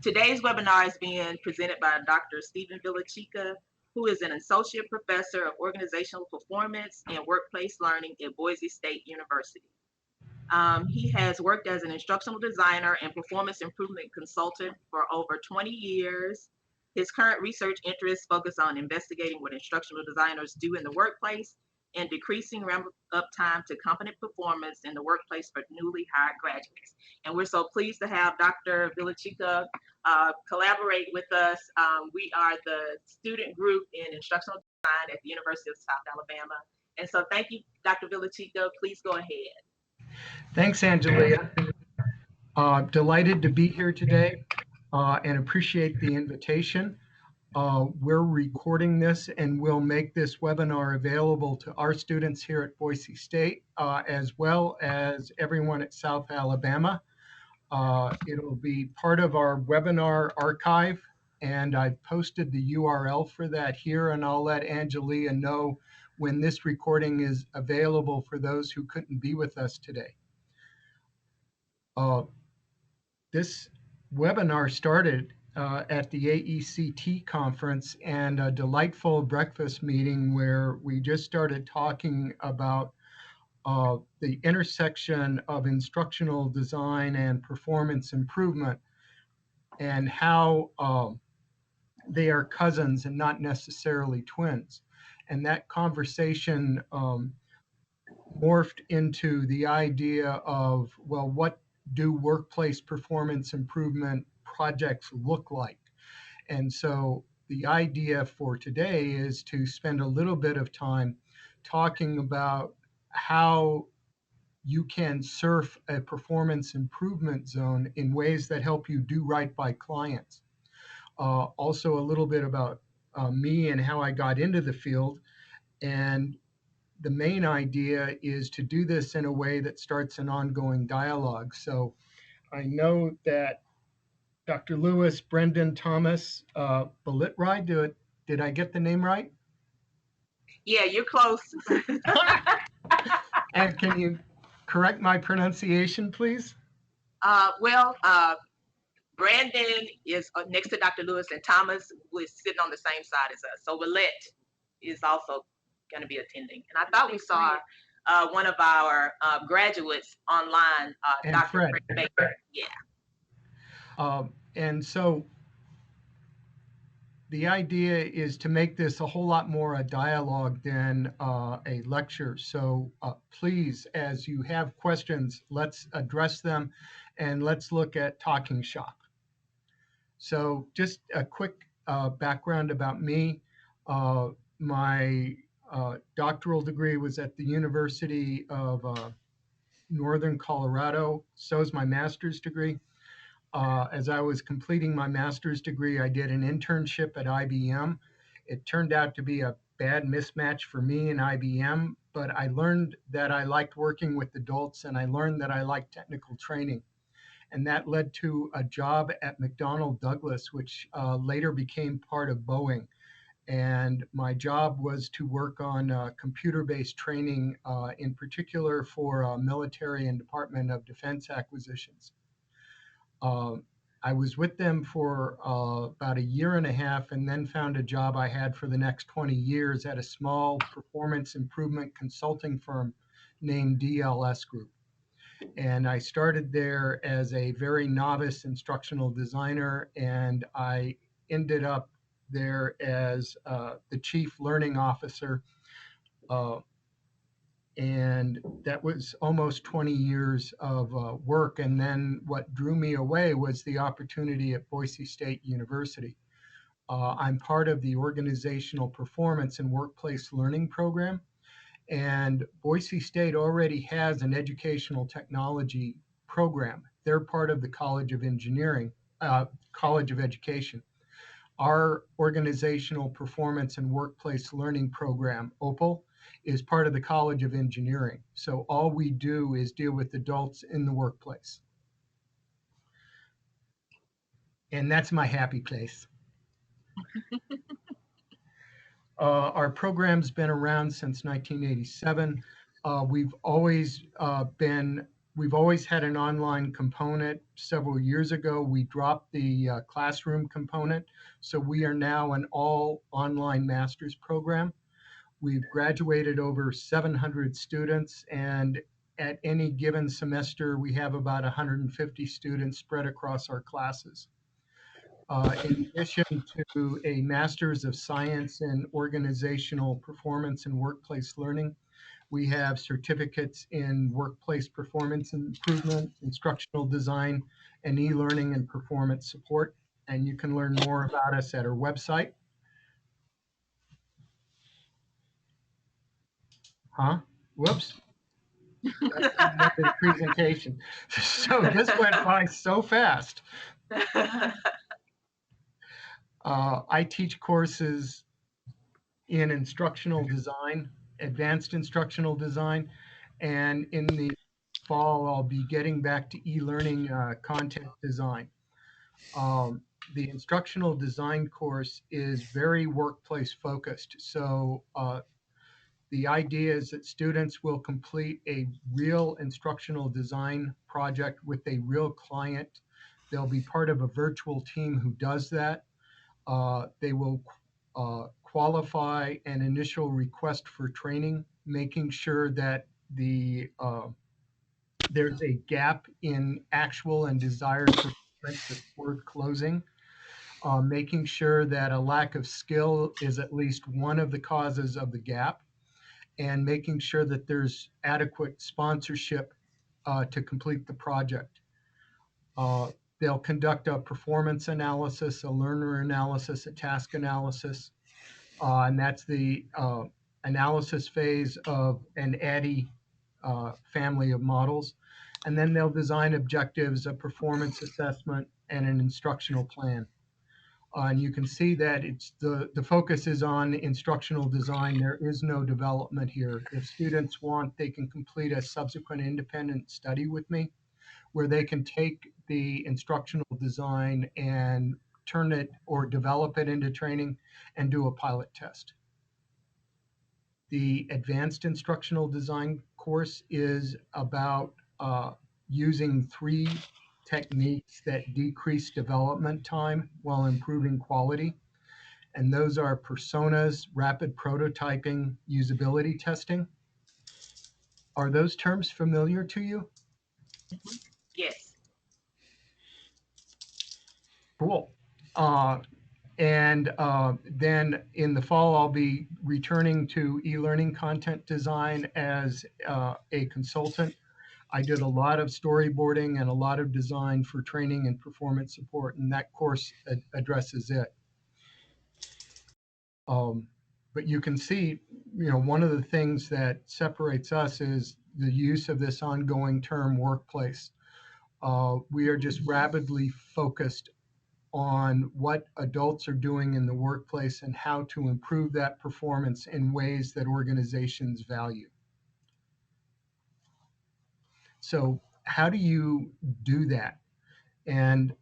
Today's webinar is being presented by Dr. Stephen Villachica, who is an associate professor of organizational performance and workplace learning at Boise State University. He has worked as an instructional designer and performance improvement consultant for over 20 years. His current research interests focus on investigating what instructional designers do in the workplace and decreasing ramp-up time to competent performance in the workplace for newly hired graduates. And we're so pleased to have Dr. Villachica collaborate with us. We are the student group in instructional design at the University of South Alabama. And so thank you, Dr. Villachica. Please go ahead. Thanks, Angelia. Delighted to be here today and appreciate the invitation. We're recording this and we'll make this webinar available to our students here at Boise State, as well as everyone at South Alabama. It'll be part of our webinar archive, and I've posted the URL for that here, and I'll let Angelia know when this recording is available for those who couldn't be with us today. This webinar started at the AECT conference and a delightful breakfast meeting where we just started talking about the intersection of instructional design and performance improvement and how they are cousins and not necessarily twins. And that conversation morphed into the idea of, well, what do workplace performance improvement projects look like? And so the idea for today is to spend a little bit of time talking about how you can surf a performance improvement zone in ways that help you do right by clients. Also a little bit about me and how I got into the field. And the main idea is to do this in a way that starts an ongoing dialogue. So I know that Dr. Lewis, Brendan, Thomas, Villachica, did I get the name right? Yeah, you're close. And can you correct my pronunciation, please? Brandon is next to Dr. Lewis, and Thomas was sitting on the same side as us. So Willette is also going to be attending. And I thought we saw one of our graduates online, Dr. Fred Baker. Yeah. And so the idea is to make this a whole lot more a dialogue than a lecture. So please, as you have questions, let's address them and let's look at talking shop. So just a quick background about me. My doctoral degree was at the University of Northern Colorado. So is my master's degree. As I was completing my master's degree, I did an internship at IBM. It turned out to be a bad mismatch for me and IBM, but I learned that I liked working with adults and I learned that I liked technical training. And that led to a job at McDonnell Douglas, which later became part of Boeing. And my job was to work on computer-based training, in particular for military and Department of Defense acquisitions. I was with them for about a year and a half and then found a job I had for the next 20 years at a small performance improvement consulting firm named DLS Group. And I started there as a very novice instructional designer, and I ended up there as the chief learning officer. And that was almost 20 years of work. And then what drew me away was the opportunity at Boise State University. I'm part of the Organizational Performance and Workplace Learning program. And Boise State already has an educational technology program. They're part of the College of Engineering, College of Education. Our Organizational Performance and Workplace Learning program, OPWL, is part of the College of Engineering. So all we do is deal with adults in the workplace. And that's my happy place. Our program's been around since 1987. We've always been We've always had an online component. Several years ago, we dropped the classroom component. So we are now an all online master's program. We've graduated over 700 students, and at any given semester, we have about 150 students spread across our classes. In addition to a Master's of Science in Organizational Performance and Workplace Learning, we have certificates in workplace performance improvement, instructional design, and e-learning and performance support. And you can learn more about us at our website. Huh? Whoops. That's the end of the presentation. So this went by so fast. I teach courses in instructional design, advanced instructional design, and in the fall, I'll be getting back to e-learning content design. The instructional design course is very workplace focused. So the idea is that students will complete a real instructional design project with a real client. They'll be part of a virtual team who does that. They will qualify an initial request for training, making sure that there's a gap in actual and desired performance that's worth closing, making sure that a lack of skill is at least one of the causes of the gap, and making sure that there's adequate sponsorship to complete the project. Uh, they'll conduct a performance analysis, a learner analysis, a task analysis, and that's the analysis phase of an ADDIE family of models. And then they'll design objectives, a performance assessment, and an instructional plan. And you can see that it's the focus is on instructional design. There is no development here. If students want, they can complete a subsequent independent study with me where they can take the instructional design and turn it or develop it into training and do a pilot test. The advanced instructional design course is about using 3 techniques that decrease development time while improving quality. And those are personas, rapid prototyping, usability testing. Are those terms familiar to you? Yes. Cool. And then in the fall, I'll be returning to e-learning content design as a consultant. I did a lot of storyboarding and a lot of design for training and performance support, and that course addresses it. But you can see, one of the things that separates us is the use of this ongoing term workplace. We are just rapidly focused on what adults are doing in the workplace and how to improve that performance in ways that organizations value. So how do you do that? And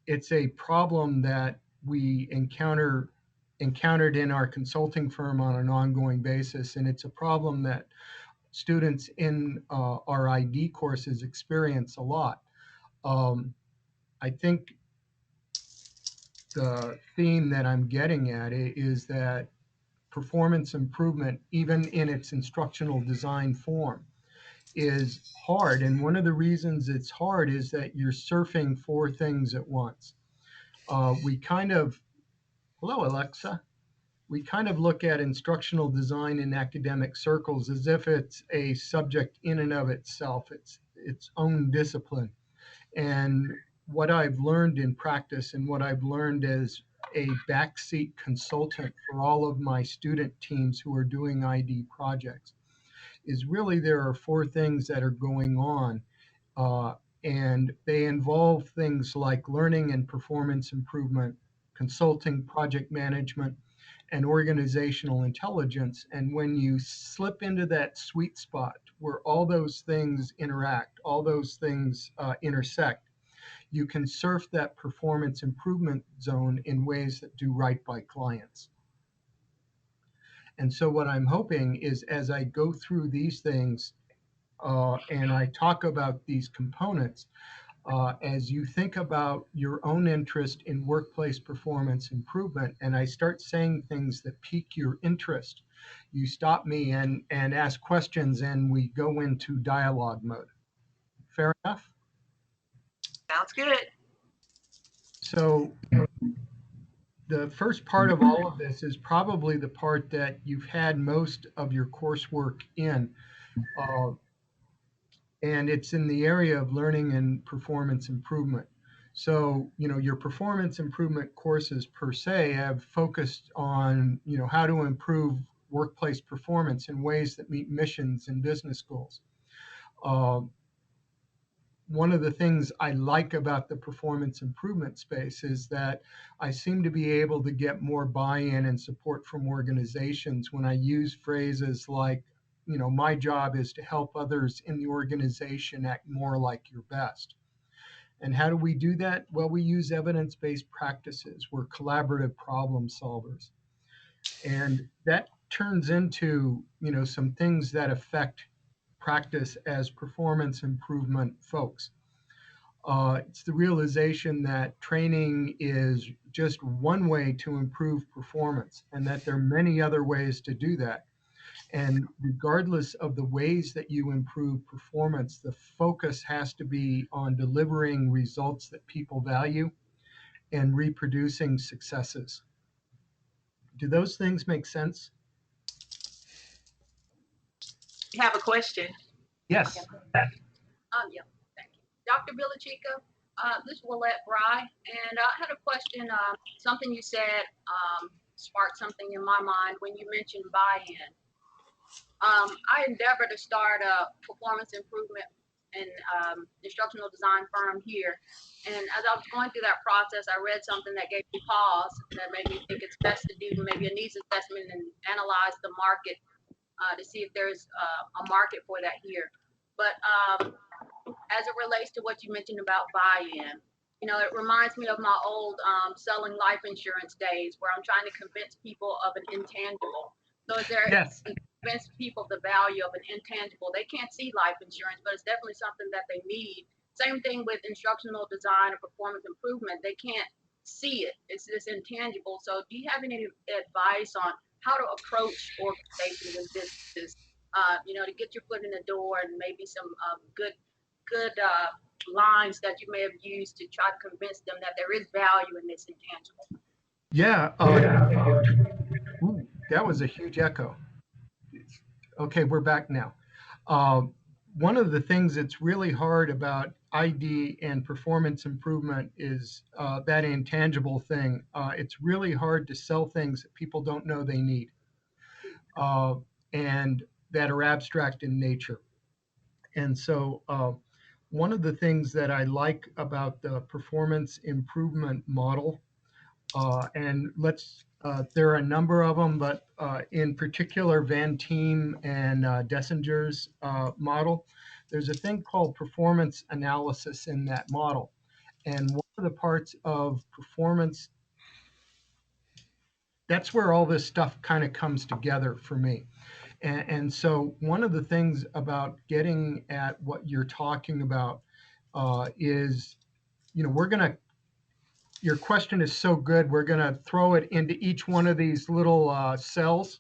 it's a problem that we encountered in our consulting firm on an ongoing basis, and it's a problem that students in our ID courses experience a lot. I think the theme that I'm getting at is that performance improvement, even in its instructional design form, is hard. And one of the reasons it's hard is that you're surfing 4 things at once. Hello, Alexa. We kind of look at instructional design in academic circles as if it's a subject in and of itself, it's its own discipline. And what I've learned in practice and what I've learned as a backseat consultant for all of my student teams who are doing ID projects is really there are 4 things that are going on. And they involve things like learning and performance improvement, consulting, project management, and organizational intelligence. And when you slip into that sweet spot where all those things interact, all those things intersect, you can surf that performance improvement zone in ways that do right by clients. And so what I'm hoping is as I go through these things and I talk about these components, as you think about your own interest in workplace performance improvement, and I start saying things that pique your interest, you stop me and ask questions, and we go into dialogue mode. Fair enough? Sounds good. So the first part of all of this is probably the part that you've had most of your coursework in. Uh, and it's in the area of learning and performance improvement. So, your performance improvement courses per se have focused on, how to improve workplace performance in ways that meet missions and business goals. Uh, One of the things I like about the performance improvement space is that I seem to be able to get more buy-in and support from organizations when I use phrases like, my job is to help others in the organization act more like your best. And how do we do that? Well, we use evidence-based practices. We're collaborative problem solvers. And that turns into, some things that affect practice as performance improvement folks. It's the realization that training is just one way to improve performance and that there are many other ways to do that. And regardless of the ways that you improve performance, the focus has to be on delivering results that people value and reproducing successes. Do those things make sense? You have a question? Yes. Yeah, thank you. Dr. Villachica, this is Willette Bry, and I had a question. Something you said sparked something in my mind when you mentioned buy-in. I endeavor to start a performance improvement and instructional design firm here. And as I was going through that process, I read something that gave me pause, that made me think it's best to do maybe a needs assessment and analyze the market to see if there's a market for that here. But as it relates to what you mentioned about buy-in, it reminds me of my old selling life insurance days where I'm trying to convince people of an intangible. So is there Yes. convince people the value of an intangible? They can't see life insurance, but it's definitely something that they need. Same thing with instructional design or performance improvement. They can't see it. It's this intangible. So do you have any advice on how to approach organizations and businesses, to get your foot in the door and maybe some good lines that you may have used to try to convince them that there is value in this intangible? Yeah. Ooh, that was a huge echo. Okay, we're back now. One of the things that's really hard about ID and performance improvement is that intangible thing. It's really hard to sell things that people don't know they need and that are abstract in nature. And so one of the things that I like about the performance improvement model, and there are a number of them, but in particular, Van Team and Dessinger's model, there's a thing called performance analysis in that model. And one of the parts of performance, that's where all this stuff kind of comes together for me. And so one of the things about getting at what you're talking about is, your question is so good, we're going to throw it into each one of these little cells.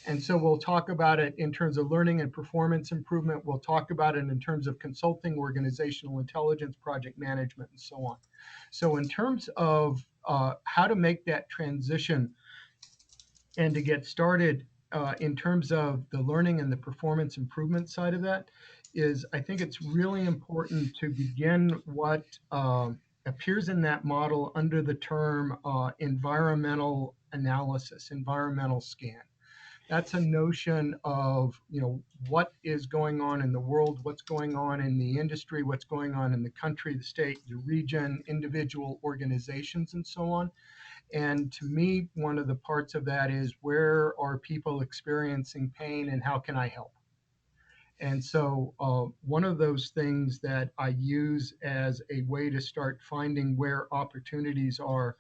And so we'll talk about it in terms of learning and performance improvement. We'll talk about it in terms of consulting, organizational intelligence, project management, and so on. So in terms of how to make that transition and to get started in terms of the learning and the performance improvement side of that, is I think it's really important to begin what appears in that model under the term environmental analysis, environmental scan. That's a notion of, what is going on in the world, what's going on in the industry, what's going on in the country, the state, the region, individual organizations, and so on. And to me, one of the parts of that is, where are people experiencing pain and how can I help? And so one of those things that I use as a way to start finding where opportunities are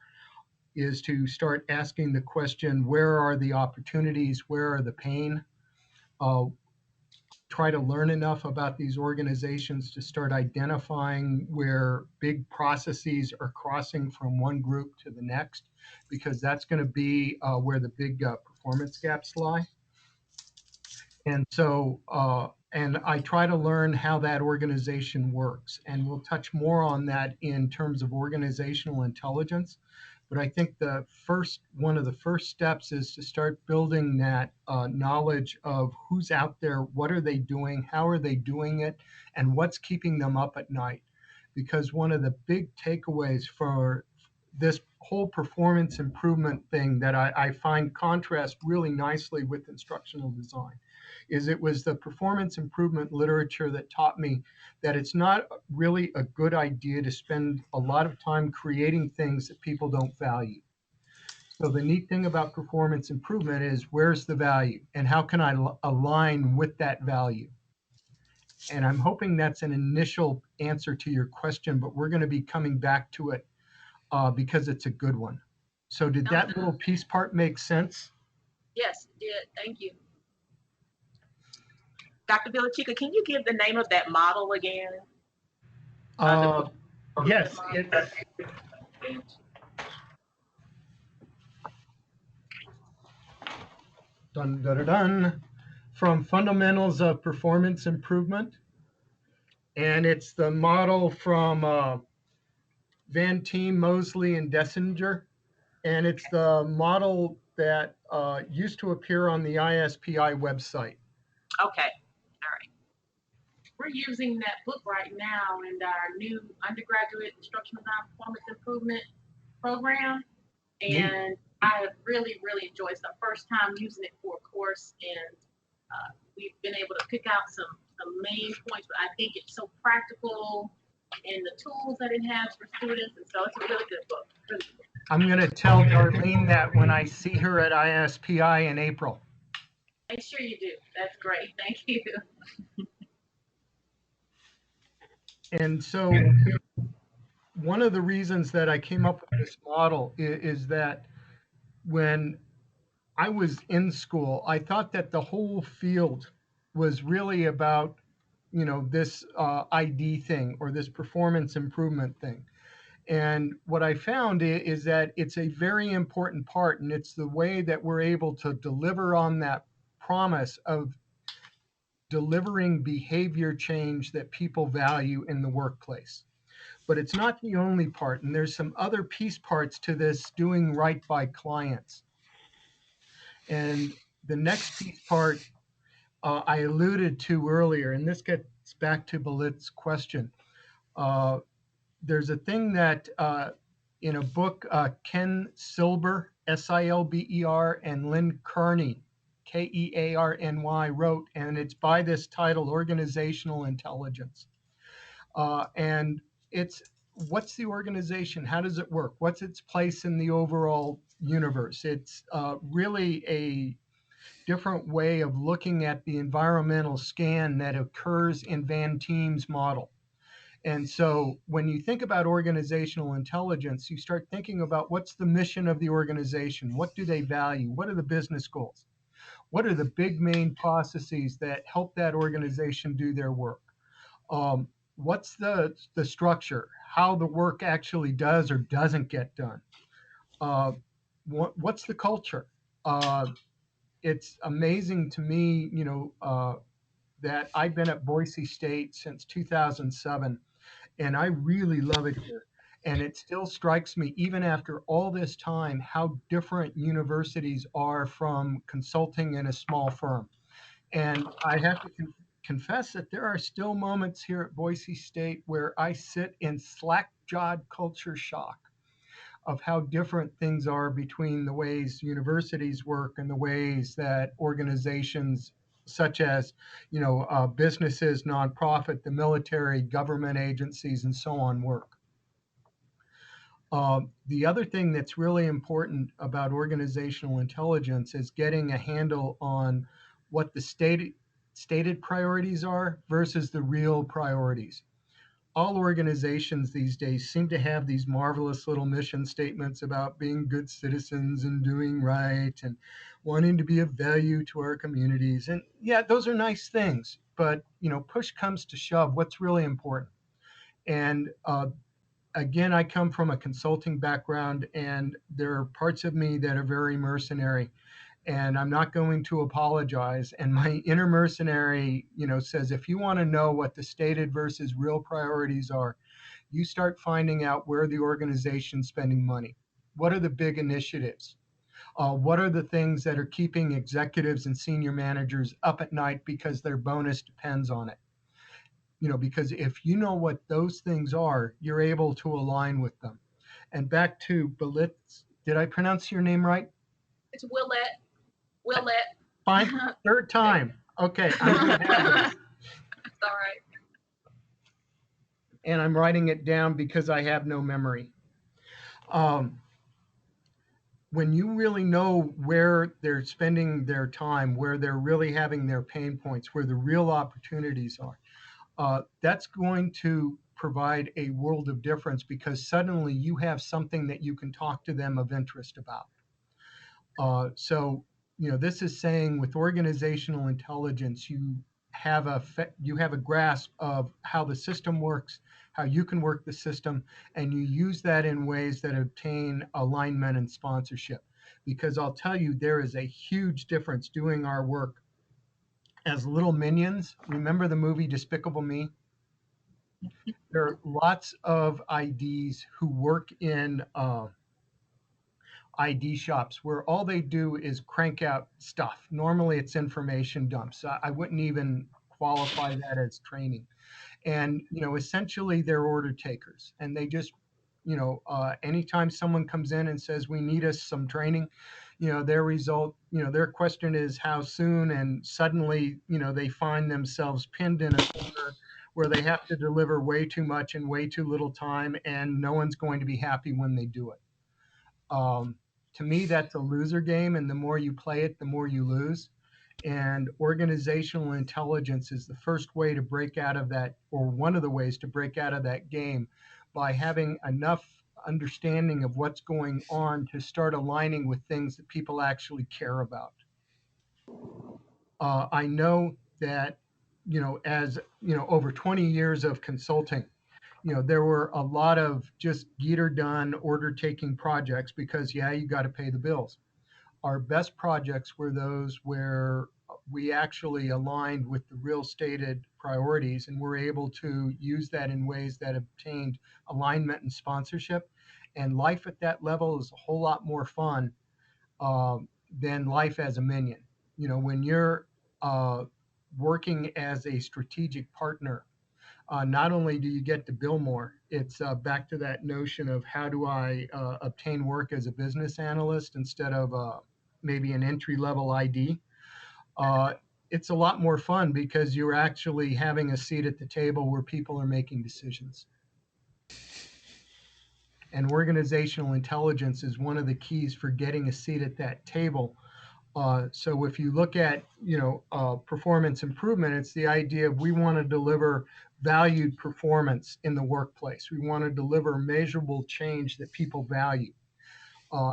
is to start asking the question, where are the opportunities? Where are the pain? Try to learn enough about these organizations to start identifying where big processes are crossing from one group to the next, because that's going to be where the big performance gaps lie. And so, and I try to learn how that organization works. And we'll touch more on that in terms of organizational intelligence. But I think one of the first steps is to start building that knowledge of who's out there, what are they doing, how are they doing it, and what's keeping them up at night. Because one of the big takeaways for this whole performance improvement thing that I find contrast really nicely with instructional design is it was the performance improvement literature that taught me that it's not really a good idea to spend a lot of time creating things that people don't value. So the neat thing about performance improvement is, where's the value and how can I align with that value? And I'm hoping that's an initial answer to your question, but we're going to be coming back to it because it's a good one. So did that little piece part make sense? Yes, it did. Thank you. Dr. Villachica, can you give the name of that model again? Yes, it's dun, dun, dun, dun, from Fundamentals of Performance Improvement. And it's the model from Van Teen, Mosley, and Dessinger. And it's the model that used to appear on the ISPI website. Okay, all right. We're using that book right now in our new undergraduate instructional design performance improvement program. And I have really, really enjoyed it. It's the first time using it for a course, and we've been able to pick out some main points, but I think it's so practical and the tools that it has for students, and so it's a really good book. Really good. I'm going to tell Darlene that when I see her at ISPI in April. Make sure you do. That's great. Thank you. And so one of the reasons that I came up with this model is that when I was in school, I thought that the whole field was really about, this ID thing or this performance improvement thing. And what I found is that it's a very important part, and it's the way that we're able to deliver on that promise of delivering behavior change that people value in the workplace. But it's not the only part, and there's some other piece parts to this doing right by clients. And the next piece part I alluded to earlier, and this gets back to Balit's question. There's a thing that in a book, Ken Silber, Silber, and Lynn Kearney, Kearny, wrote, and it's by this title, Organizational Intelligence. And it's, what's the organization? How does it work? What's its place in the overall universe? It's really a different way of looking at the environmental scan that occurs in Van Teen's model. And so when you think about organizational intelligence, you start thinking about what's the mission of the organization? What do they value? What are the business goals? What are the big main processes that help that organization do their work? What's the structure? How the work actually does or doesn't get done? What's the culture? It's amazing to me, that I've been at Boise State since 2007, and I really love it here. And it still strikes me, even after all this time, how different universities are from consulting in a small firm. And I have to confess that there are still moments here at Boise State where I sit in slack-jawed culture shock of how different things are between the ways universities work and the ways that organizations such as, businesses, nonprofit, the military, government agencies, and so on work. The other thing that's really important about organizational intelligence is getting a handle on what the stated priorities are versus the real priorities. all organizations these days seem to have these marvelous little mission statements about being good citizens and doing right and wanting to be of value to our communities. And yeah, those are nice things, but push comes to shove, what's really important? And again, I come from a consulting background, and there are parts of me that are very mercenary, and I'm not going to apologize. And my inner mercenary, says if you want to know what the stated versus real priorities are, you start finding out where the organization's spending money. What are the big initiatives? What are the things that are keeping executives and senior managers up at night because their bonus depends on it? Because if you know what those things are, you're able to align with them. And back to Belitz, did I pronounce your name right? It's Willette. Willette. Fine, third time. Okay, I'm gonna have it. It's all right. And I'm writing it down because I have no memory. When you really know where they're spending their time, where they're really having their pain points, where the real opportunities are, that's going to provide a world of difference, because suddenly you have something that you can talk to them of interest about. So, this is saying with organizational intelligence, you have a grasp of how the system works, how you can work the system, and you use that in ways that obtain alignment and sponsorship. Because I'll tell you, there is a huge difference doing our work as little minions. Remember the movie Despicable Me? There are lots of IDs who work in ID shops where all they do is crank out stuff. Normally it's information dumps. I wouldn't even qualify that as training. And, essentially they're order takers, and they just, anytime someone comes in and says, we need us some training, their question is how soon, and suddenly, they find themselves pinned in a corner where they have to deliver way too much in way too little time, and no one's going to be happy when they do it. To me, that's a loser game, and the more you play it, the more you lose. And organizational intelligence is the first way to break out of that, or one of the ways to break out of that game, by having enough understanding of what's going on to start aligning with things that people actually care about. I know that, as over 20 years of consulting, there were a lot of just get her done order taking projects because, yeah, you got to pay the bills. Our best projects were those where we actually aligned with the real stated priorities and were able to use that in ways that obtained alignment and sponsorship. And life at that level is a whole lot more fun than life as a minion. When you're working as a strategic partner, not only do you get to bill more, it's back to that notion of how do I obtain work as a business analyst instead of maybe an entry-level ID. It's a lot more fun because you're actually having a seat at the table where people are making decisions. And organizational intelligence is one of the keys for getting a seat at that table. So if you look at, performance improvement, it's the idea of we want to deliver valued performance in the workplace. We want to deliver measurable change that people value.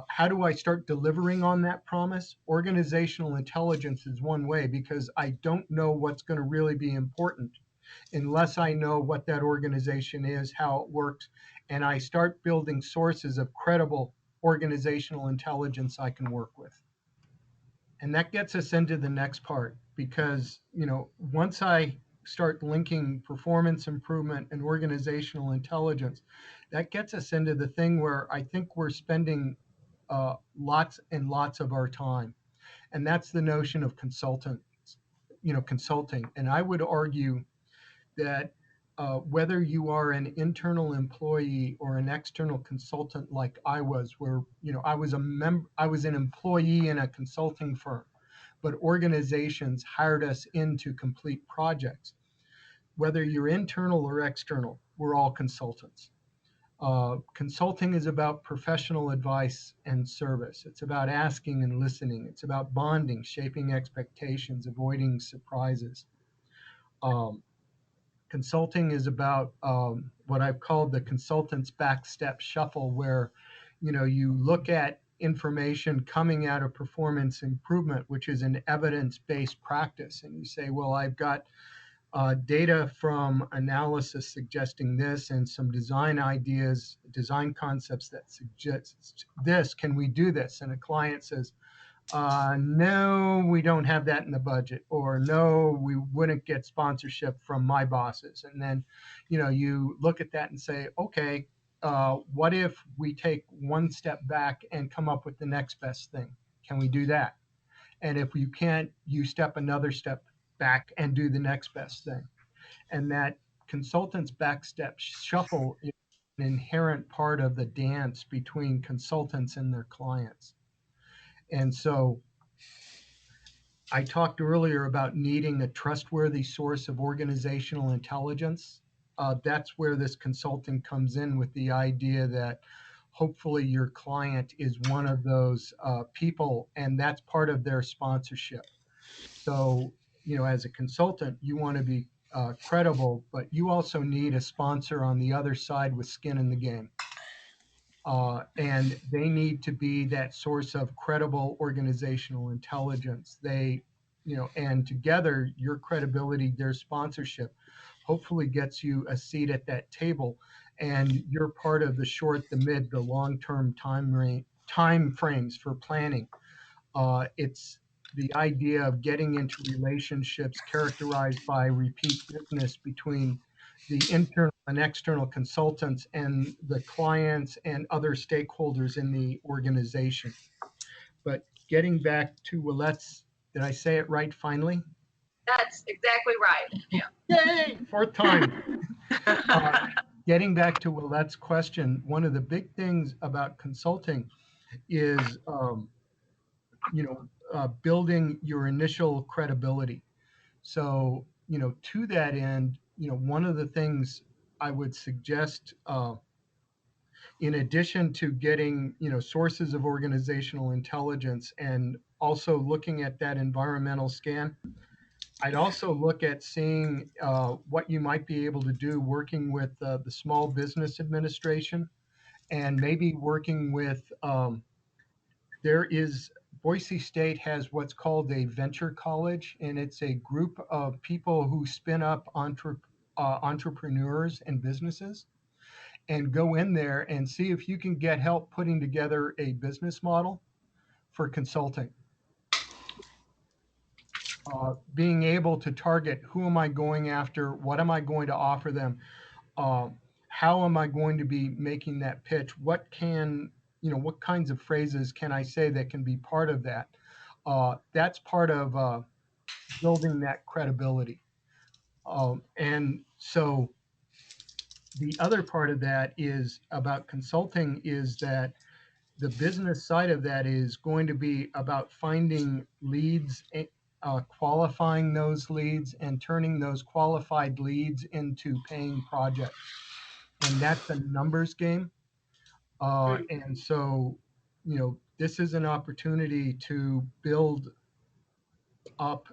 How do I start delivering on that promise? Organizational intelligence is one way, because I don't know what's going to really be important unless I know what that organization is, how it works, and I start building sources of credible organizational intelligence I can work with. And that gets us into the next part, because, once I start linking performance improvement and organizational intelligence, that gets us into the thing where I think we're spending lots and lots of our time. And that's the notion of consulting. And I would argue that whether you are an internal employee or an external consultant like I was, where I was an employee in a consulting firm, but organizations hired us in to complete projects. Whether you're internal or external, we're all consultants. Consulting is about professional advice and service. It's about asking and listening. It's about bonding, shaping expectations, avoiding surprises. Consulting is about what I've called the consultant's backstep shuffle, where you look at information coming out of performance improvement, which is an evidence-based practice, and you say, well, I've got data from analysis suggesting this and some design ideas, design concepts that suggest this. Can we do this? And a client says, no, we don't have that in the budget, or no, we wouldn't get sponsorship from my bosses. And then, you look at that and say, okay, what if we take one step back and come up with the next best thing? Can we do that? And if you can't, you step another step back and do the next best thing. And that consultant's backstep shuffle is an inherent part of the dance between consultants and their clients. And so I talked earlier about needing a trustworthy source of organizational intelligence. That's where this consulting comes in, with the idea that hopefully your client is one of those people, and that's part of their sponsorship. So, as a consultant, you want to be credible, but you also need a sponsor on the other side with skin in the game. And they need to be that source of credible organizational intelligence. And together, your credibility, their sponsorship, hopefully gets you a seat at that table, and you're part of the short, the mid, the long-term time frames for planning. It's the idea of getting into relationships characterized by repeat business between the internal and external consultants and the clients and other stakeholders in the organization. But getting back to Willette's, did I say it right finally? That's exactly right. Yeah. Yay, fourth time. Getting back to Willette's question, one of the big things about consulting is, building your initial credibility. So, to that end, one of the things I would suggest, in addition to getting, sources of organizational intelligence and also looking at that environmental scan, I'd also look at seeing what you might be able to do working with the Small Business Administration, and maybe working with, Boise State has what's called a venture college, and it's a group of people who spin up entrepreneurs and businesses, and go in there and see if you can get help putting together a business model for consulting. Being able to target, who am I going after? What am I going to offer them? How am I going to be making that pitch? What kinds of phrases can I say that can be part of that? That's part of building that credibility. And so the other part of that is about consulting, is that the business side of that is going to be about finding leads, qualifying those leads, and turning those qualified leads into paying projects. And that's a numbers game. And so, this is an opportunity to build up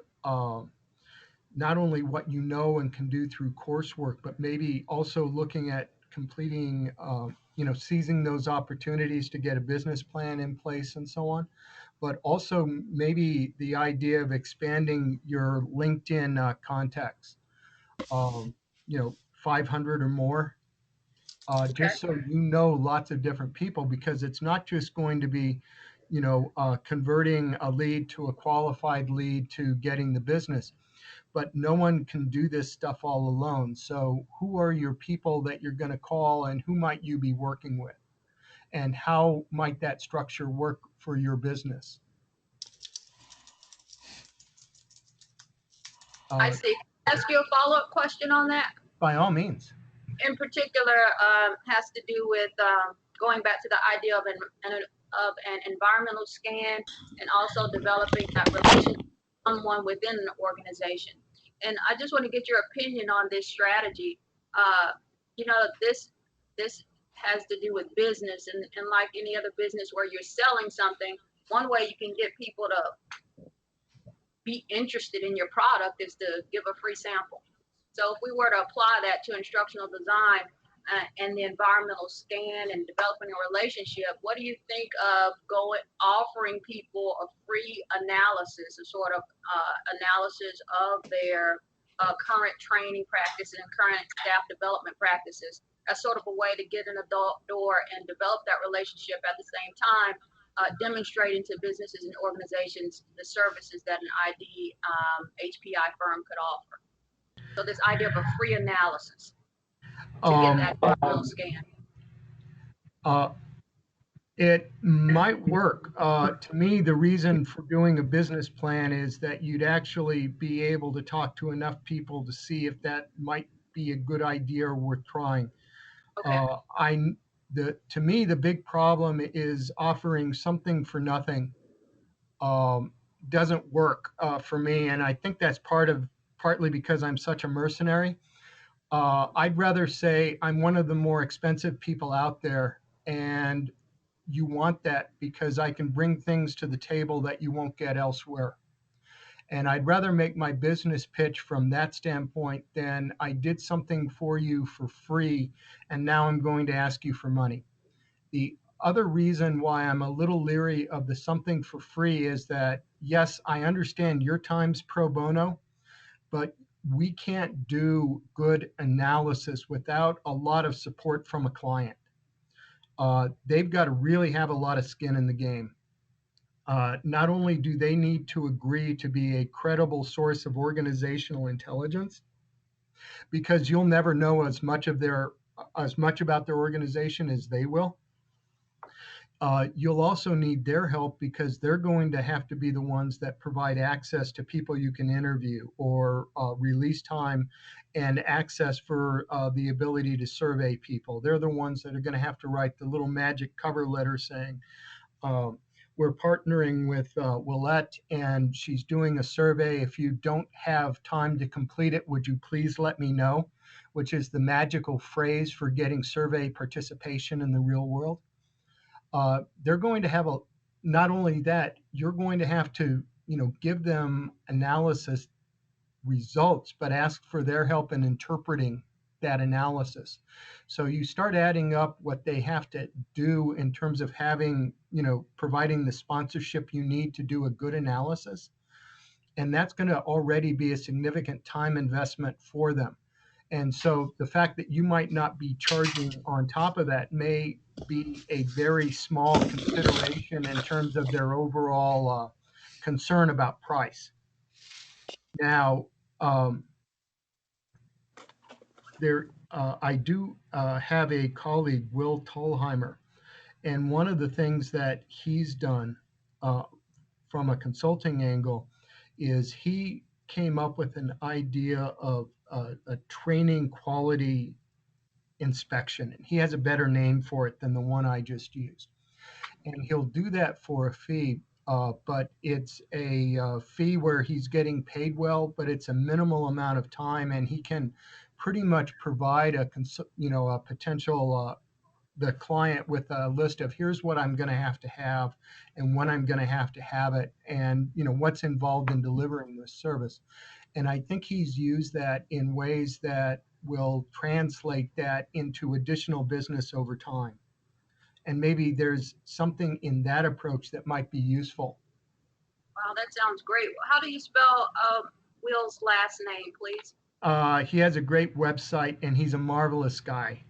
not only what you know and can do through coursework, but maybe also looking at completing, seizing those opportunities to get a business plan in place and so on. But also maybe the idea of expanding your LinkedIn contacts, 500 or more. Just so lots of different people, because it's not just going to be, converting a lead to a qualified lead to getting the business, but no one can do this stuff all alone. So who are your people that you're going to call, and who might you be working with? And how might that structure work for your business? I see. Ask you a follow-up question on that? By all means. In particular, has to do with going back to the idea of an environmental scan, and also developing that relationship with someone within an organization. And I just want to get your opinion on this strategy. This has to do with business, and like any other business where you're selling something, one way you can get people to be interested in your product is to give a free sample. So if we were to apply that to instructional design and the environmental scan and developing a relationship, what do you think of offering people a free analysis, a sort of analysis of their current training practices and current staff development practices as sort of a way to get in the door and develop that relationship at the same time, demonstrating to businesses and organizations the services that an ID HPI firm could offer. So this idea of a free analysis to get that environmental scan. It might work. To me, the reason for doing a business plan is that you'd actually be able to talk to enough people to see if that might be a good idea or worth trying. Okay. To me, the big problem is offering something for nothing. Doesn't work for me, and I think that's partly because I'm such a mercenary. I'd rather say I'm one of the more expensive people out there, and you want that because I can bring things to the table that you won't get elsewhere. And I'd rather make my business pitch from that standpoint than I did something for you for free and now I'm going to ask you for money. The other reason why I'm a little leery of the something for free is that, yes, I understand your time's pro bono, but we can't do good analysis without a lot of support from a client. They've got to really have a lot of skin in the game. Not only do they need to agree to be a credible source of organizational intelligence, because you'll never know as much about their organization as they will. You'll also need their help because they're going to have to be the ones that provide access to people you can interview or release time and access for the ability to survey people. They're the ones that are going to have to write the little magic cover letter saying, we're partnering with Willette and she's doing a survey. If you don't have time to complete it, would you please let me know? Which is the magical phrase for getting survey participation in the real world. They're going to have not only that, you're going to have to, give them analysis results, but ask for their help in interpreting that analysis. So you start adding up what they have to do in terms of having, providing the sponsorship you need to do a good analysis. And that's going to already be a significant time investment for them. And so the fact that you might not be charging on top of that may be a very small consideration in terms of their overall concern about price. Now, I do have a colleague, Will Tolheimer, and one of the things that he's done from a consulting angle is he came up with an idea of a training quality inspection. And he has a better name for it than the one I just used. And he'll do that for a fee, but it's a fee where he's getting paid well, but it's a minimal amount of time, and he can pretty much provide a potential the client with a list of here's what I'm going to have and when I'm going to have it, and what's involved in delivering this service. And I think he's used that in ways that will translate that into additional business over time. And maybe there's something in that approach that might be useful. Wow, that sounds great. How do you spell Will's last name, please? He has a great website and he's a marvelous guy.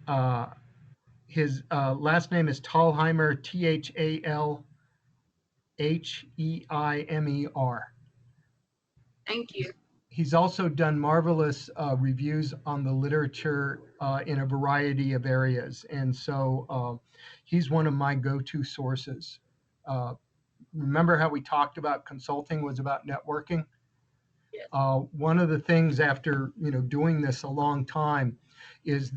His last name is Thalheimer, Thalheimer. Thank you. He's also done marvelous reviews on the literature in a variety of areas. And so he's one of my go-to sources. Remember how we talked about consulting was about networking? Yes. One of the things after, doing this a long time is,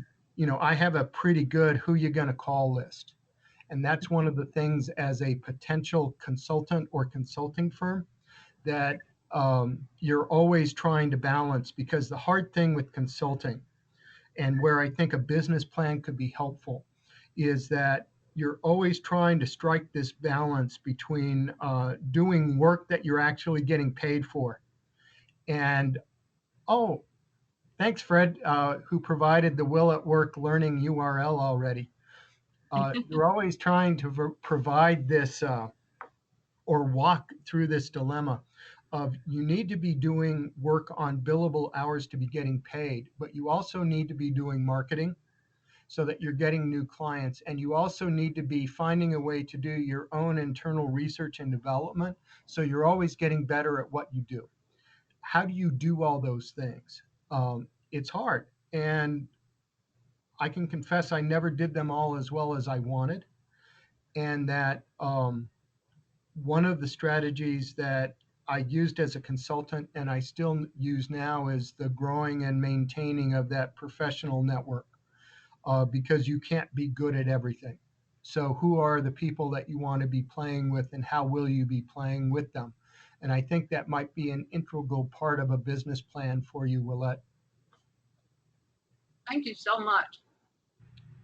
I have a pretty good who you gonna call list. And that's one of the things as a potential consultant or consulting firm that you're always trying to balance, because the hard thing with consulting and where I think a business plan could be helpful is that you're always trying to strike this balance between doing work that you're actually getting paid for and, Thanks, Fred, who provided the Will at Work learning URL already. You're always trying to provide this or walk through this dilemma of you need to be doing work on billable hours to be getting paid, but you also need to be doing marketing so that you're getting new clients. And you also need to be finding a way to do your own internal research and development so you're always getting better at what you do. How do you do all those things? It's hard. And I can confess I never did them all as well as I wanted. And that one of the strategies that I used as a consultant and I still use now is the growing and maintaining of that professional network because you can't be good at everything. So, who are the people that you want to be playing with and how will you be playing with them? And I think that might be an integral part of a business plan for you, Willette. Thank you so much.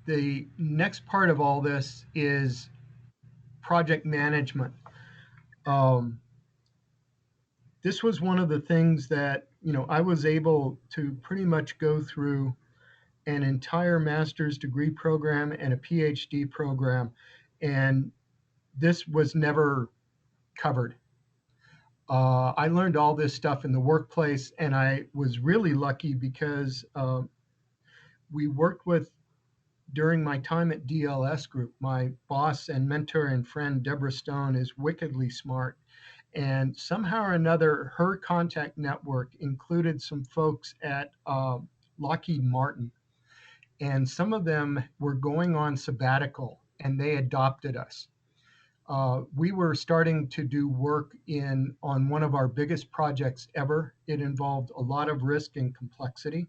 The next part of all this is project management. This was one of the things that, I was able to pretty much go through an entire master's degree program and a PhD program, and this was never covered. I learned all this stuff in the workplace, and I was really lucky because we worked with, during my time at DLS Group, my boss and mentor and friend, Deborah Stone, is wickedly smart. And somehow or another, her contact network included some folks at Lockheed Martin. And some of them were going on sabbatical, and they adopted us. We were starting to do work on one of our biggest projects ever. It involved a lot of risk and complexity.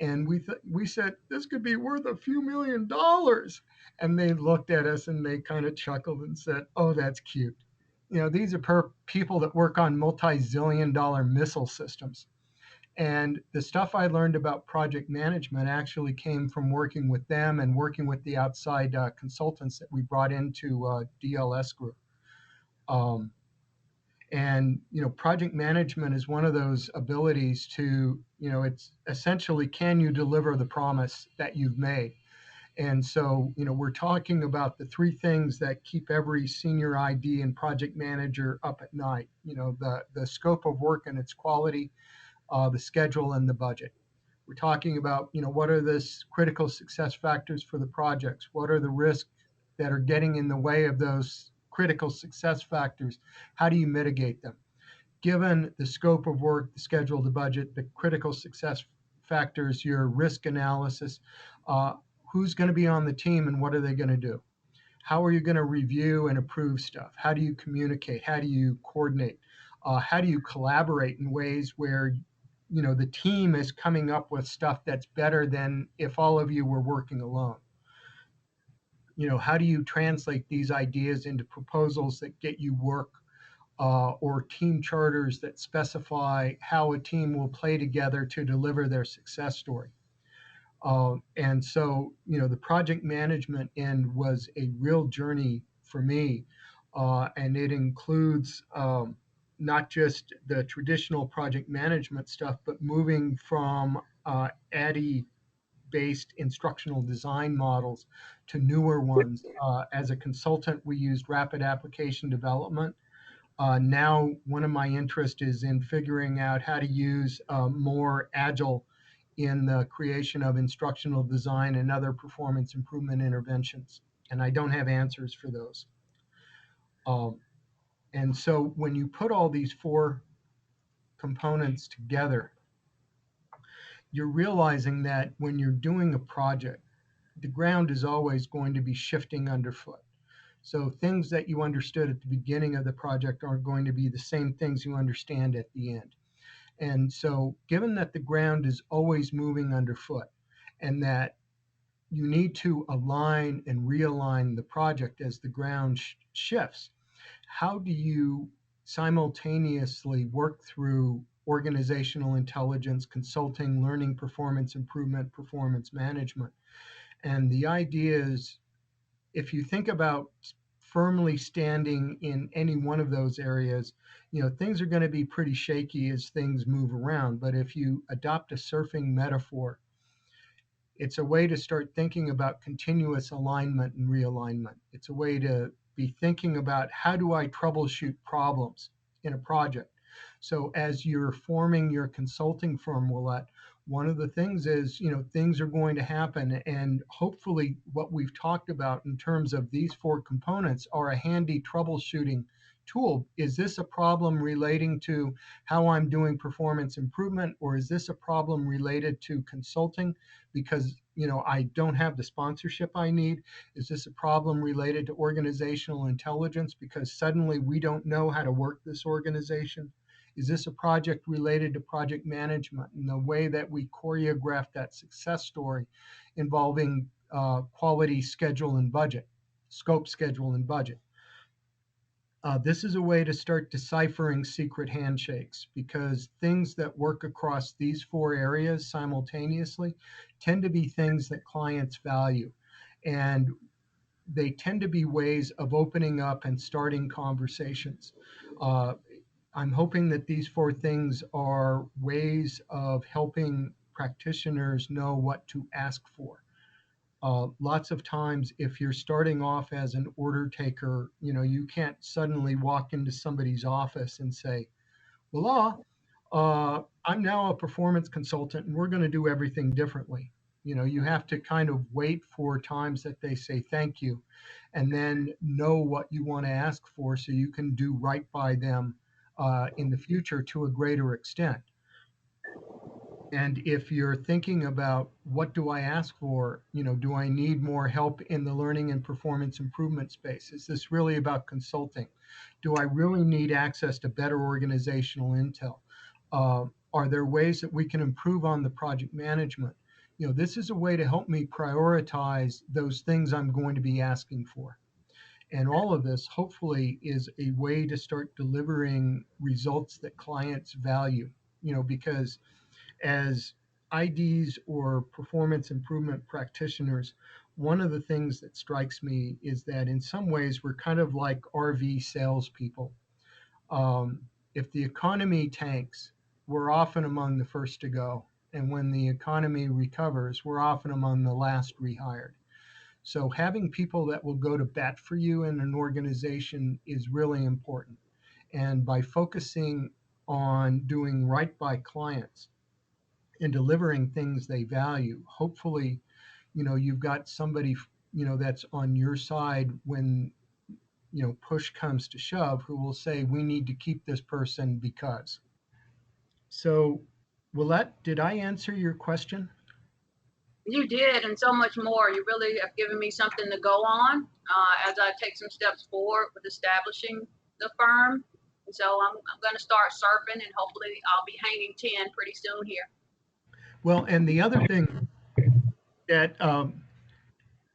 And we said, this could be worth a few $1,000,000. And they looked at us and they kind of chuckled and said, oh, that's cute. These are people that work on multi-zillion-dollar missile systems. And the stuff I learned about project management actually came from working with them and working with the outside consultants that we brought into DLS Group. And project management is one of those abilities to, it's essentially, can you deliver the promise that you've made? And so, we're talking about the three things that keep every senior ID and project manager up at night. The scope of work and its quality, the schedule, and the budget. We're talking about, what are the critical success factors for the projects? What are the risks that are getting in the way of those critical success factors? How do you mitigate them? Given the scope of work, the schedule, the budget, the critical success factors, your risk analysis, who's going to be on the team and what are they going to do? How are you going to review and approve stuff? How do you communicate? How do you coordinate? How do you collaborate in ways where the team is coming up with stuff that's better than if all of you were working alone? How do you translate these ideas into proposals that get you work or team charters that specify how a team will play together to deliver their success story? And so, the project management end was a real journey for me. And it includes not just the traditional project management stuff, but moving from ADDIE-based instructional design models to newer ones. As a consultant, we used rapid application development. Now, one of my interests is in figuring out how to use more agile in the creation of instructional design and other performance improvement interventions. And I don't have answers for those. And so when you put all these four components together, you're realizing that when you're doing a project, the ground is always going to be shifting underfoot. So things that you understood at the beginning of the project aren't going to be the same things you understand at the end. And so given that the ground is always moving underfoot and that you need to align and realign the project as the ground shifts, how do you simultaneously work through organizational intelligence, consulting, learning, performance improvement, performance management? And the idea is, if you think about firmly standing in any one of those areas, things are going to be pretty shaky as things move around. But if you adopt a surfing metaphor, it's a way to start thinking about continuous alignment and realignment. It's a way to be thinking about how do I troubleshoot problems in a project. So as you're forming your consulting firm, Willette, one of the things is, things are going to happen. And hopefully what we've talked about in terms of these four components are a handy troubleshooting tool. Is this a problem relating to how I'm doing performance improvement, or is this a problem related to consulting because I don't have the sponsorship I need? Is this a problem related to organizational intelligence because suddenly we don't know how to work this organization? Is this a project related to project management and the way that we choreograph that success story involving quality, schedule, and budget, scope, schedule, and budget? This is a way to start deciphering secret handshakes, because things that work across these four areas simultaneously tend to be things that clients value. And they tend to be ways of opening up and starting conversations. I'm hoping that these four things are ways of helping practitioners know what to ask for. Lots of times, if you're starting off as an order taker, you can't suddenly walk into somebody's office and say, well, I'm now a performance consultant and we're going to do everything differently. You have to kind of wait for times that they say thank you, and then know what you want to ask for so you can do right by them in the future to a greater extent. And if you're thinking about what do I ask for, do I need more help in the learning and performance improvement space? Is this really about consulting? Do I really need access to better organizational intel? Are there ways that we can improve on the project management? This is a way to help me prioritize those things I'm going to be asking for. And all of this, hopefully, is a way to start delivering results that clients value, because as IDs or performance improvement practitioners, one of the things that strikes me is that in some ways we're kind of like RV salespeople. If the economy tanks, we're often among the first to go. And when the economy recovers, we're often among the last rehired. So having people that will go to bat for you in an organization is really important. And by focusing on doing right by clients and delivering things they value, hopefully, you've got somebody, that's on your side when, push comes to shove, who will say, we need to keep this person because. So, Willette, did I answer your question? You did, and so much more. You really have given me something to go on as I take some steps forward with establishing the firm. And so I'm going to start surfing, and hopefully I'll be hanging 10 pretty soon here. Well, and the other thing that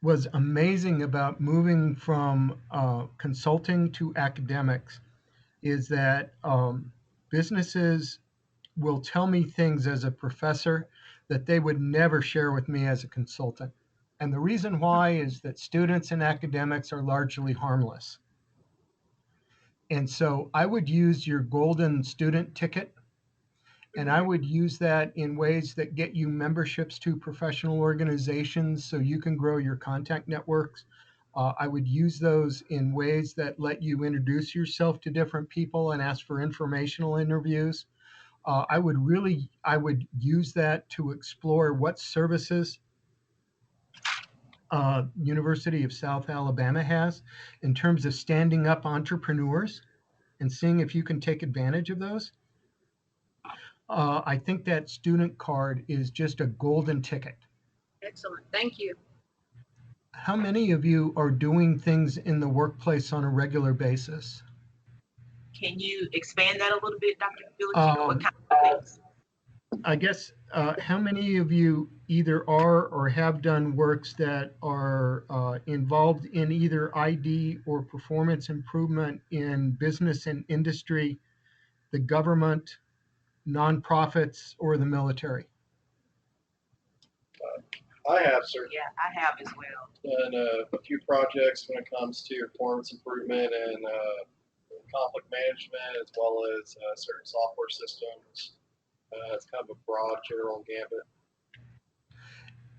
was amazing about moving from consulting to academics is that businesses will tell me things as a professor that they would never share with me as a consultant. And the reason why is that students and academics are largely harmless. And so I would use your golden student ticket, and I would use that in ways that get you memberships to professional organizations so you can grow your contact networks. I would use those in ways that let you introduce yourself to different people and ask for informational interviews. I would use that to explore what services University of South Alabama has in terms of standing up entrepreneurs and seeing if you can take advantage of those. I think that student card is just a golden ticket. Excellent. Thank you. How many of you are doing things in the workplace on a regular basis? Can you expand that a little bit, Dr. Villachica? What kind of things? I guess, how many of you either are or have done works that are involved in either ID or performance improvement in business and industry, the government, nonprofits, or the military? I have, sir. Yeah, I have as well. Done a few projects when it comes to performance improvement and conflict management, as well as certain software systems. It's kind of a broad general gambit.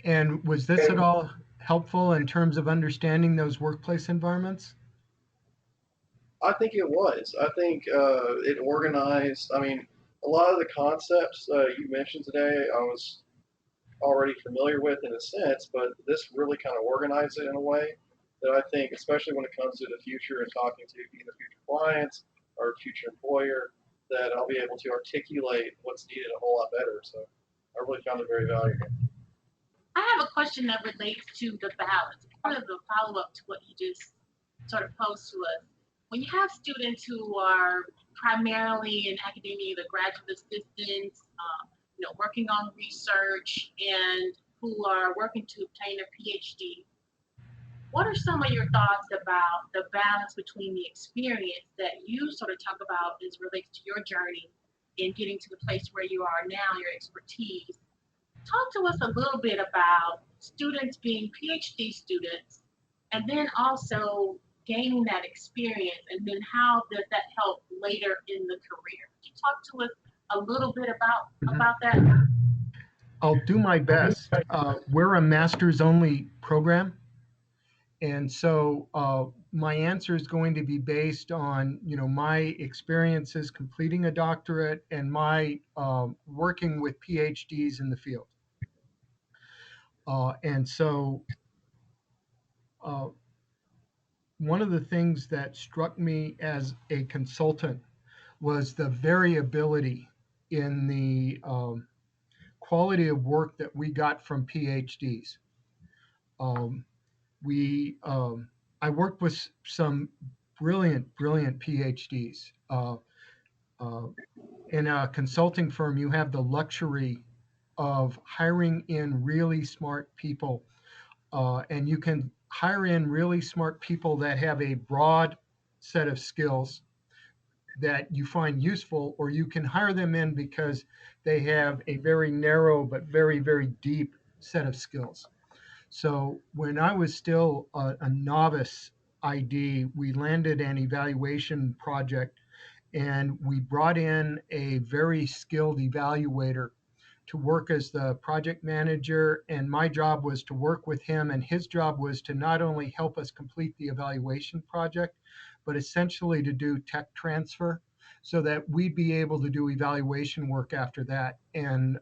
And was this at all helpful in terms of understanding those workplace environments? I think it was. I think it organized. I mean, a lot of the concepts you mentioned today, I was already familiar with in a sense, but this really kind of organized it in a way that I think, especially when it comes to the future and talking to either future clients or future employer, that I'll be able to articulate what's needed a whole lot better. So I really found it very valuable. I have a question that relates to the balance, part of the follow-up to what you just sort of posed to us. When you have students who are primarily in academia, the graduate assistants, working on research, and who are working to obtain a PhD, what are some of your thoughts about the balance between the experience that you sort of talk about as relates to your journey in getting to the place where you are now, your expertise? Talk to us a little bit about students being PhD students and then also gaining that experience, and then how does that help later in the career? Could you talk to us a little bit about that? I'll do my best. We're a master's only program. And so my answer is going to be based on, my experiences completing a doctorate and my working with PhDs in the field. And so one of the things that struck me as a consultant was the variability in the quality of work that we got from PhDs. I worked with some brilliant PhDs. In a consulting firm, you have the luxury of hiring in really smart people, and you can hire in really smart people that have a broad set of skills that you find useful, or you can hire them in because they have a very narrow but very deep set of skills. So when I was still a novice ID, we landed an evaluation project and we brought in a very skilled evaluator to work as the project manager. And my job was to work with him, and his job was to not only help us complete the evaluation project, but essentially to do tech transfer so that we'd be able to do evaluation work after that. And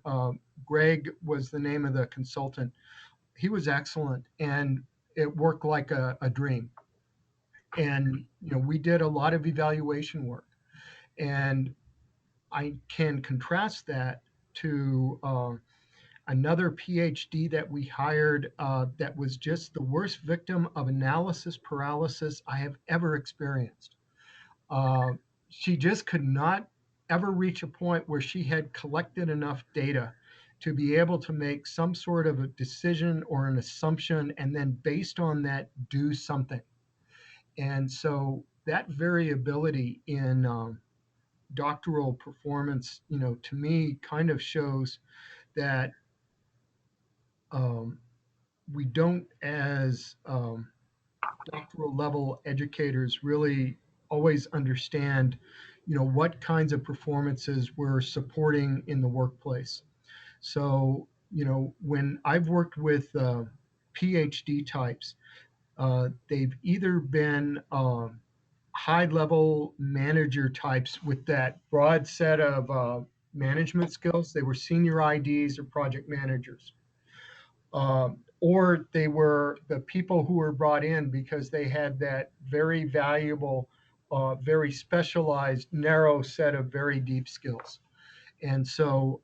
Greg was the name of the consultant. He was excellent, and it worked like a dream. And we did a lot of evaluation work, and I can contrast that to another PhD that we hired that was just the worst victim of analysis paralysis I have ever experienced. She just could not ever reach a point where she had collected enough data to be able to make some sort of a decision or an assumption, and then based on that, do something. And so that variability in doctoral performance, to me kind of shows that we don't, as doctoral level educators, really always understand, what kinds of performances we're supporting in the workplace. So, when I've worked with PhD types, they've either been high level manager types with that broad set of management skills. They were senior IDs or project managers. Or they were the people who were brought in because they had that very valuable, very specialized, narrow set of very deep skills. And so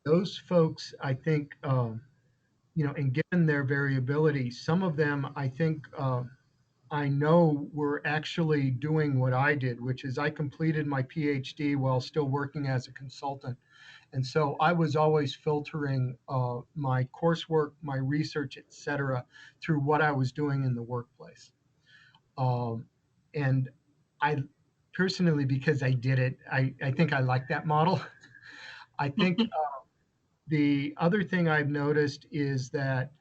those folks, I think, and given their variability, some of them, I think, I know were actually doing what I did, which is I completed my PhD while still working as a consultant. And so I was always filtering my coursework, my research, et cetera, through what I was doing in the workplace. And I personally, because I did it, I think I like that model. I think The other thing I've noticed is that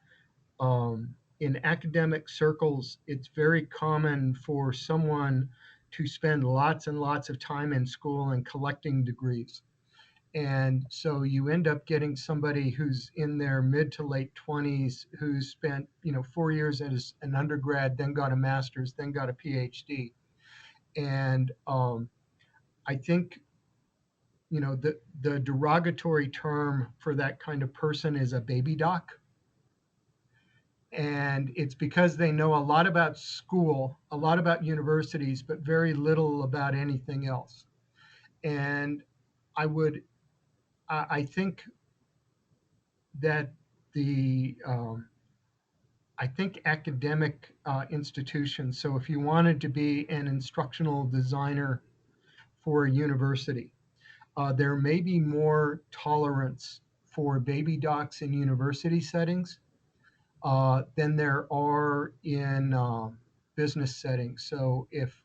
in academic circles, it's very common for someone to spend lots and lots of time in school and collecting degrees. And so you end up getting somebody who's in their mid to late 20s who spent, 4 years as an undergrad, then got a master's, then got a PhD. And I think, the derogatory term for that kind of person is a baby doc. And it's because they know a lot about school, a lot about universities, but very little about anything else. And I would, I think that the, I think academic institutions, so if you wanted to be an instructional designer for a university, there may be more tolerance for baby docs in university settings than there are in business settings. So if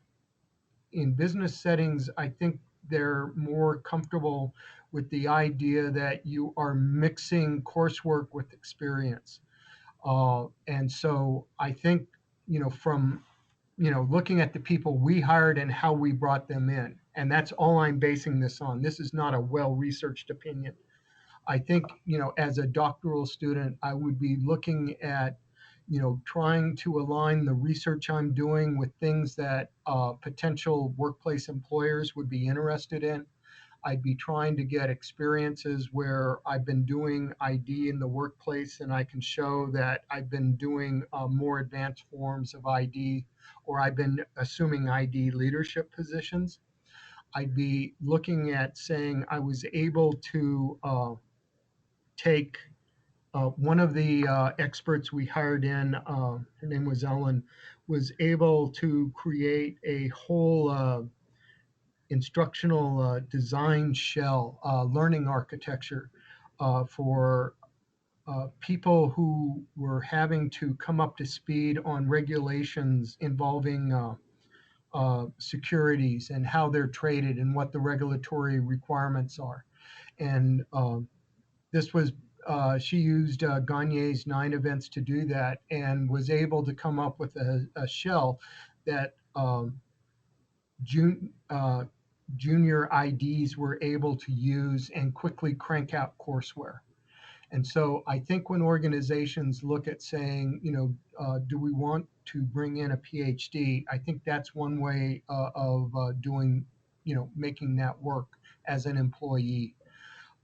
in business settings, I think they're more comfortable with the idea that you are mixing coursework with experience. And so I think, from, looking at the people we hired and how we brought them in, and that's all I'm basing this on. This is not a well-researched opinion. I think, as a doctoral student, I would be looking at, trying to align the research I'm doing with things that potential workplace employers would be interested in. I'd be trying to get experiences where I've been doing ID in the workplace and I can show that I've been doing more advanced forms of ID, or I've been assuming ID leadership positions. I'd be looking at saying I was able to take one of the experts we hired in, her name was Ellen, was able to create a whole instructional design shell, learning architecture for people who were having to come up to speed on regulations involving securities and how they're traded and what the regulatory requirements are. And this was, she used Gagne's 9 events to do that and was able to come up with a shell that junior IDs were able to use and quickly crank out courseware. And so I think when organizations look at saying, do we want to bring in a PhD? I think that's one way of doing, making that work as an employee.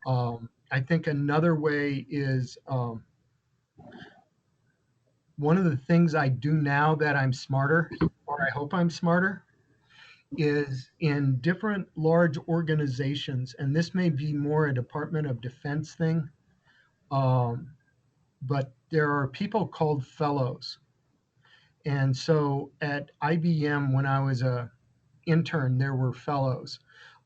I think another way is one of the things I do now that I'm smarter, or I hope I'm smarter, is in different large organizations, and this may be more a Department of Defense thing, but there are people called fellows. And so at IBM, when I was a intern, there were fellows.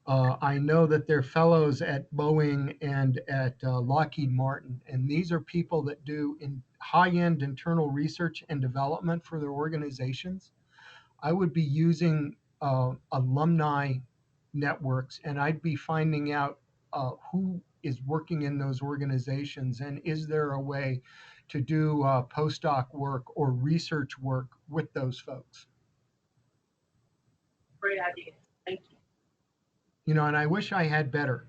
I know that there are fellows at Boeing and at Lockheed Martin, and these are people that do in high-end internal research and development for their organizations. I would be using alumni networks, and I'd be finding out who is working in those organizations, and is there a way to do postdoc work or research work with those folks. Great idea. Thank you. And I wish I had better.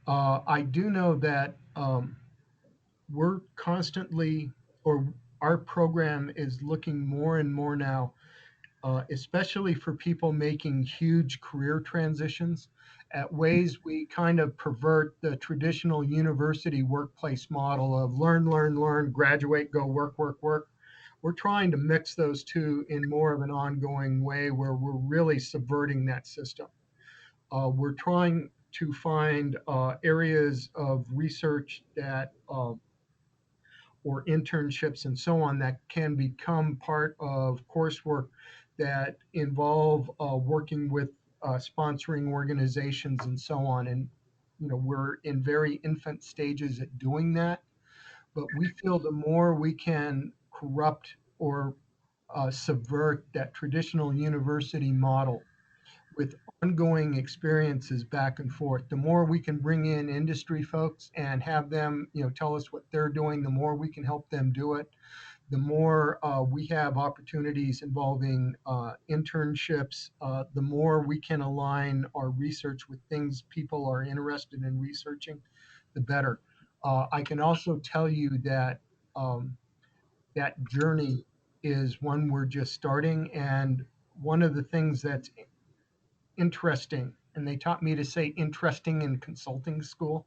I do know that we're constantly, or our program is looking more and more now, especially for people making huge career transitions, at ways we kind of pervert the traditional university workplace model of learn, learn, learn, graduate, go work, work, work. We're trying to mix those two in more of an ongoing way where we're really subverting that system. We're trying to find areas of research that, or internships and so on, that can become part of coursework that involve working with sponsoring organizations and so on. And, we're in very infant stages at doing that. But we feel the more we can corrupt or subvert that traditional university model, with ongoing experiences back and forth. The more we can bring in industry folks and have them, tell us what they're doing, the more we can help them do it. The more we have opportunities involving internships, the more we can align our research with things people are interested in researching, the better. I can also tell you that that journey is one we're just starting. And one of the things that's interesting, and they taught me to say interesting in consulting school,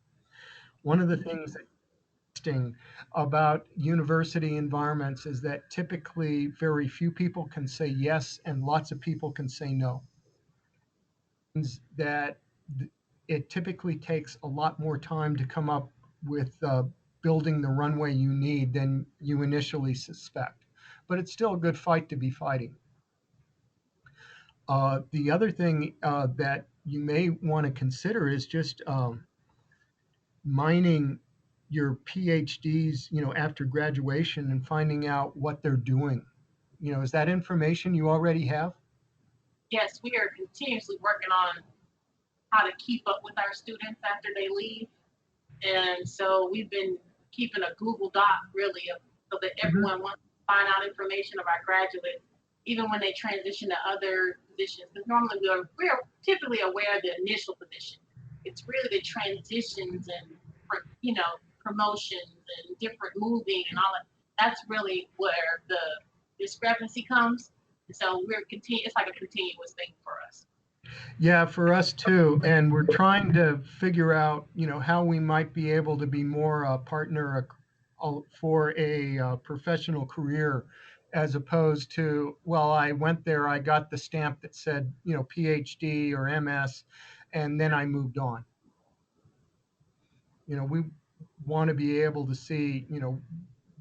one of the things that's interesting about university environments is that typically very few people can say yes and lots of people can say no. Means that it typically takes a lot more time to come up with building the runway you need than you initially suspect. But it's still a good fight to be fighting. The other thing that you may want to consider is just mining your PhDs, after graduation and finding out what they're doing. Is that information you already have? Yes, we are continuously working on how to keep up with our students after they leave. And so we've been keeping a Google Doc really so that everyone wants to find out information of our graduates, even when they transition to other positions. Because normally we're typically aware of the initial position. It's really the transitions and, promotions and different moving and all that. That's really where the discrepancy comes. And so it's like a continuous thing for us. Yeah, for us too. And we're trying to figure out, how we might be able to be more a partner for a professional career, as opposed to, well, I went there, I got the stamp that said, PhD or MS, and then I moved on. We want to be able to see,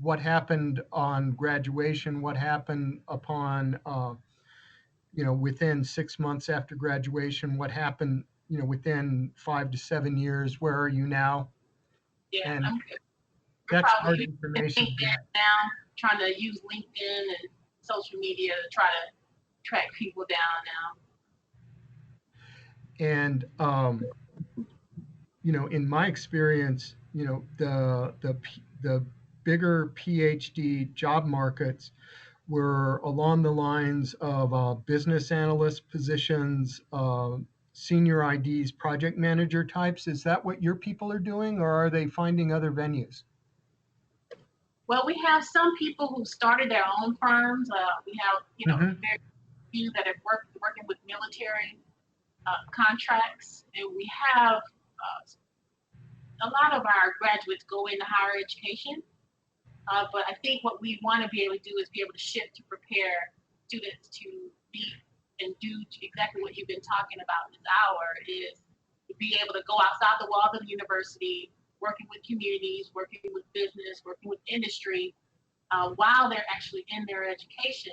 what happened on graduation, what happened upon within 6 months after graduation, what happened, within 5 to 7 years, where are you now? Yeah, And I'm good. that's hard Probably information. now, trying to use LinkedIn and social media to try to track people down now. And in my experience, the bigger PhD job markets were along the lines of business analyst positions, senior IDs, project manager types. Is that what your people are doing, or are they finding other venues? Well, we have some people who started their own firms. We have, very few that have working with military contracts, and we have a lot of our graduates go into higher education. But I think what we want to be able to do is be able to shift to prepare students to be and do exactly what you've been talking about this hour, is to be able to go outside the walls of the university, working with communities, working with business, working with industry, while they're actually in their education.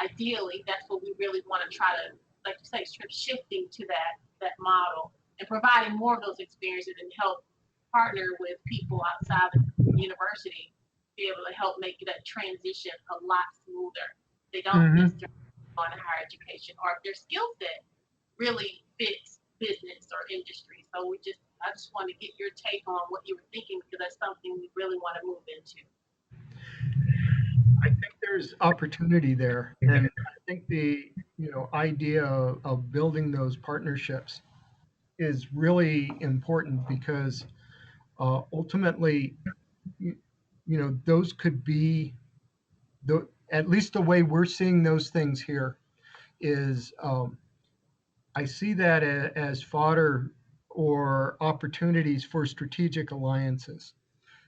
Ideally, that's what we really want to try to, like you say, shifting to that model and providing more of those experiences and help partner with people outside the university, be able to help make that transition a lot smoother. They don't necessarily go into higher education, or if their skill set really fits business or industry. So I just want to get your take on what you were thinking, because that's something we really want to move into. I think there's opportunity there, and I think the idea of building those partnerships is really important, because ultimately, those could be at least the way we're seeing those things here is I see that as fodder or opportunities for strategic alliances.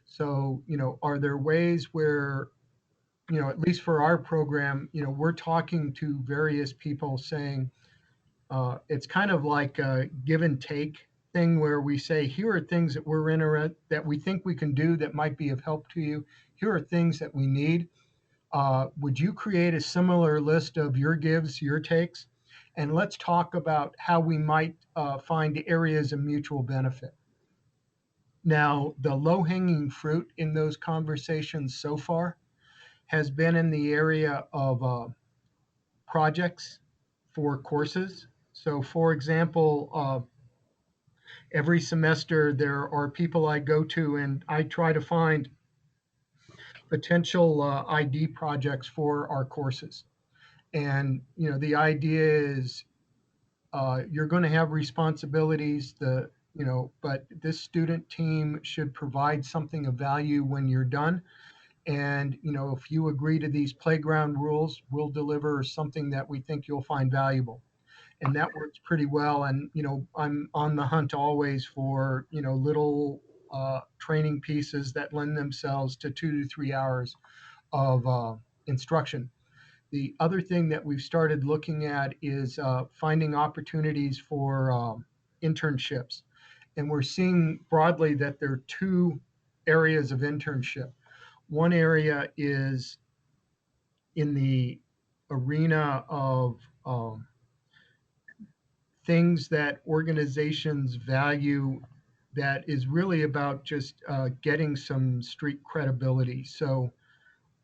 So, are there ways where, at least for our program, we're talking to various people saying, it's kind of like a give and take thing where we say, here are things that we're interested, that we think we can do that might be of help to you. Here are things that we need. Would you create a similar list of your gives, your takes? And let's talk about how we might find areas of mutual benefit. Now, the low-hanging fruit in those conversations so far has been in the area of projects for courses. So for example, every semester there are people I go to and I try to find potential ID projects for our courses. And, you know, the idea is you're going to have responsibilities, but this student team should provide something of value when you're done. And, you know, if you agree to these playground rules, we'll deliver something that we think you'll find valuable. And that works pretty well. And, you know, I'm on the hunt always for, you know, little training pieces that lend themselves to 2 to 3 hours of instruction. The other thing that we've started looking at is finding opportunities for internships. And we're seeing broadly that there are two areas of internship. One area is in the arena of things that organizations value that is really about just getting some street credibility. So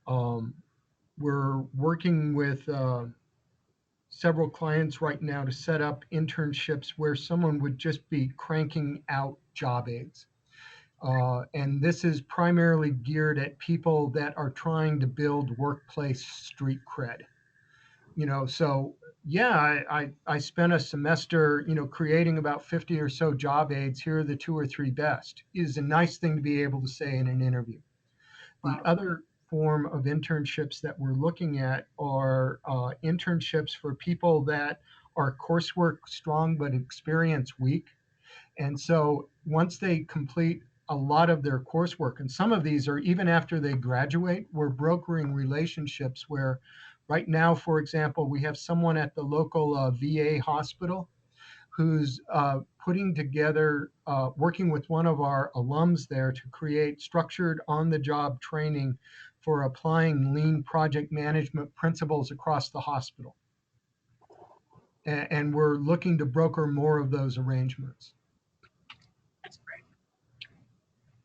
um, we're working with several clients right now to set up internships where someone would just be cranking out job aids. And this is primarily geared at people that are trying to build workplace street cred. You know, so yeah, I spent a semester, you know, creating about 50 or so job aids. Here are the 2 or 3 best. Is a nice thing to be able to say in an interview. The other form of internships that we're looking at are internships for people that are coursework strong but experience weak. And so once they complete a lot of their coursework, and some of these are even after they graduate, we're brokering relationships where right now, for example, we have someone at the local VA hospital who's putting together, working with one of our alums there to create structured on-the-job training for applying lean project management principles across the hospital. And we're looking to broker more of those arrangements. That's great.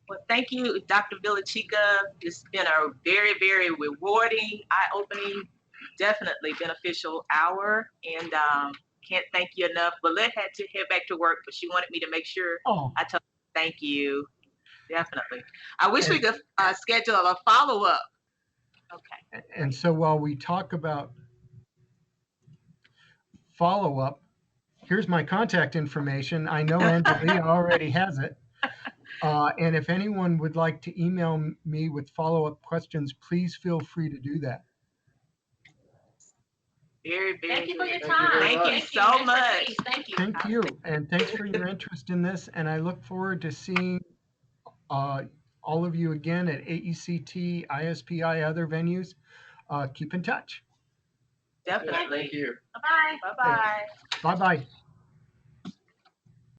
Well, thank you, Dr. Villachica. It's been a very, very rewarding, eye-opening, definitely beneficial hour, and can't thank you enough. Willette had to head back to work, but she wanted me to make sure I told her thank you. Definitely. I wish we could schedule a follow-up. Okay. And so while we talk about follow-up, here's my contact information. I know Angelia already has it. And if anyone would like to email me with follow-up questions, please feel free to do that. Very, very Thank you for your good. time. Thank you Thank you so much. Thank you. Thank you. And thanks for your interest in this. And I look forward to seeing all of you again at AECT, ISPI, other venues. Keep in touch. Definitely. Thank you. Bye-bye. Bye-bye. Bye-bye.